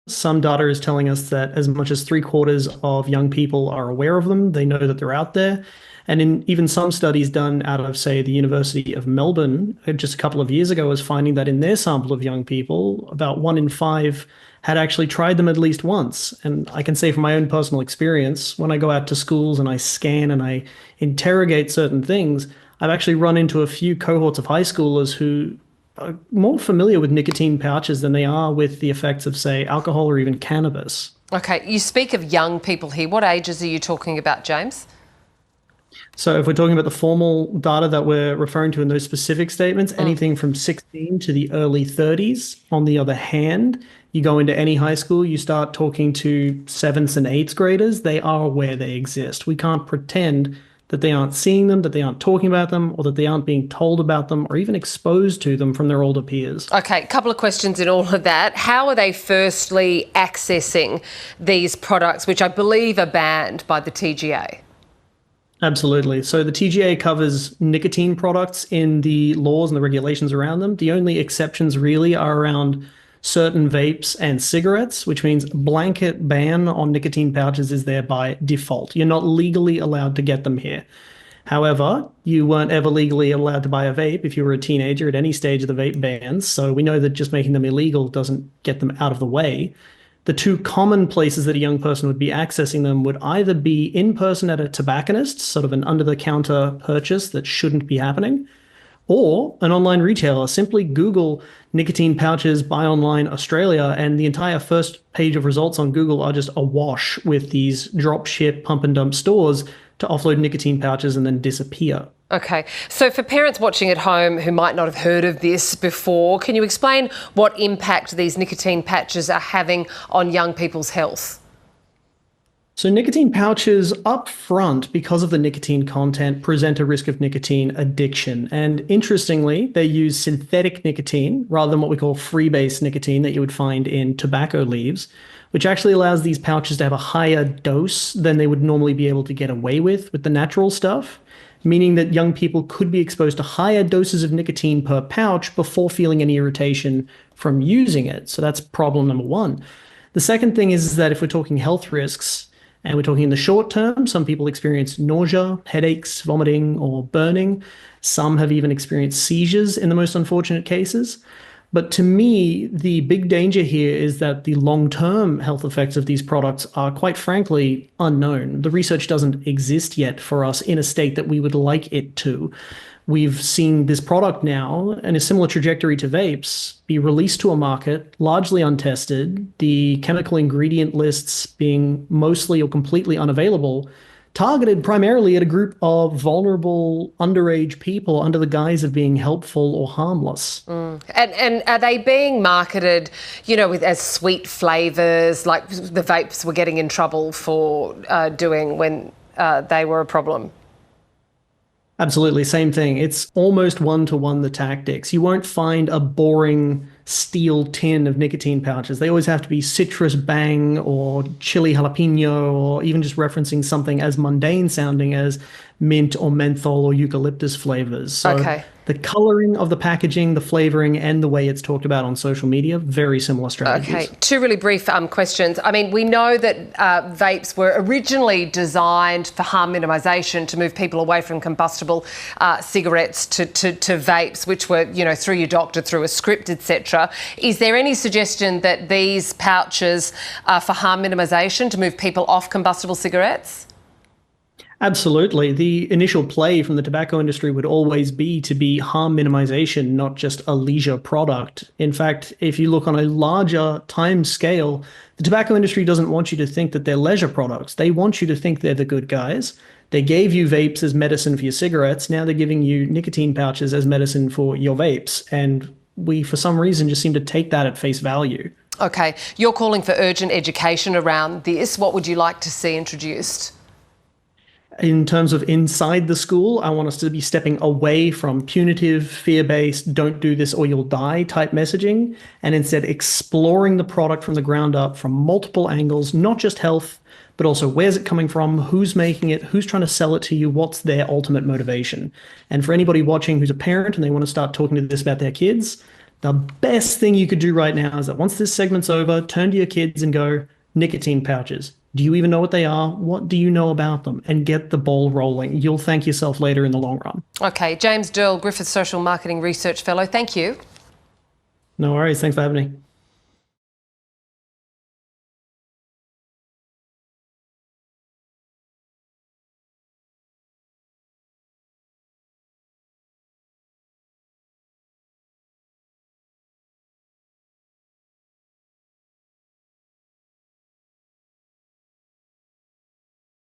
Some data is telling us that as much as three-quarters of young people are aware of them. They know that they're out there. And in even some studies done out of, say, the University of Melbourne, just a couple of years ago, was finding that in their sample of young people, about 1 in 5 had actually tried them at least once. And I can say from my own personal experience, when I go out to schools and I scan and I interrogate certain things, I've actually run into a few cohorts of high schoolers who are more familiar with nicotine pouches than they are with the effects of, say, alcohol or even cannabis. Okay, you speak of young people here. What ages are you talking about, James? So if we're talking about the formal data that we're referring to in those specific statements, anything from 16 to the early 30s. On the other hand, you go into any high school, you start talking to seventh and eighth graders, they are aware they exist. We can't pretend that they aren't seeing them, that they aren't talking about them, or that they aren't being told about them or even exposed to them from their older peers. Okay, a couple of questions in all of that. How are they firstly accessing these products, which I believe are banned by the TGA? Absolutely. So the TGA covers nicotine products in the laws and the regulations around them. The only exceptions really are around certain vapes and cigarettes, which means blanket ban on nicotine pouches is there by default. You're not legally allowed to get them here. However, you weren't ever legally allowed to buy a vape if you were a teenager at any stage of the vape bans. So we know that just making them illegal doesn't get them out of the way. The two common places that a young person would be accessing them would either be in person at a tobacconist, sort of an under-the-counter purchase that shouldn't be happening, or an online retailer. Simply Google nicotine pouches buy online Australia, and the entire first page of results on Google are just awash with these drop ship pump and dump stores to offload nicotine pouches and then disappear. Okay, so for parents watching at home who might not have heard of this before, can you explain what impact these nicotine patches are having on young people's health? So nicotine pouches up front, because of the nicotine content, present a risk of nicotine addiction. And interestingly, they use synthetic nicotine rather than what we call freebase nicotine that you would find in tobacco leaves, which actually allows these pouches to have a higher dose than they would normally be able to get away with the natural stuff, meaning that young people could be exposed to higher doses of nicotine per pouch before feeling any irritation from using it. So that's problem number one. The second thing is that if we're talking health risks, and we're talking in the short term, some people experience nausea, headaches, vomiting, or burning. Some have even experienced seizures in the most unfortunate cases. But to me, the big danger here is that the long-term health effects of these products are, quite frankly, unknown. The research doesn't exist yet for us in a state that we would like it to. We've seen this product now, in a similar trajectory to vapes, be released to a market, largely untested, the chemical ingredient lists being mostly or completely unavailable, targeted primarily at a group of vulnerable underage people under the guise of being helpful or harmless. And are they being marketed, as sweet flavours, like the vapes were getting in trouble for doing when they were a problem? Absolutely, same thing. It's almost one-to-one the tactics. You won't find a boring steel tin of nicotine pouches. They always have to be citrus bang or chili jalapeno, or even just referencing something as mundane sounding as mint or menthol or eucalyptus flavors. So Okay. the coloring of the packaging, the flavoring, and the way it's talked about on social media, very similar strategies. Okay, two really brief questions. I mean, we know that vapes were originally designed for harm minimisation to move people away from combustible cigarettes to vapes, which were, through your doctor, through a script, etc. Is there any suggestion that these pouches are for harm minimisation to move people off combustible cigarettes? Absolutely. The initial play from the tobacco industry would always be to be harm minimization, not just a leisure product. In fact, if you look on a larger time scale, the tobacco industry doesn't want you to think that they're leisure products. They want you to think they're the good guys. They gave you vapes as medicine for your cigarettes. Now they're giving you nicotine pouches as medicine for your vapes. And we, for some reason, just seem to take that at face value. Okay. You're calling for urgent education around this. What would you like to see introduced? In terms of inside the school, I want us to be stepping away from punitive, fear-based, don't do this or you'll die type messaging, and instead exploring the product from the ground up from multiple angles, not just health, but also where's it coming from, who's making it, who's trying to sell it to you, what's their ultimate motivation. And for anybody watching who's a parent and they want to start talking to this about their kids, The best thing you could do right now is that once this segment's over, turn to your kids and go, nicotine pouches. Do you even know what they are? What do you know about them? And get the ball rolling. You'll thank yourself later in the long run. Okay, James Duel, Griffith Social Marketing Research Fellow, thank you. No worries. Thanks for having me.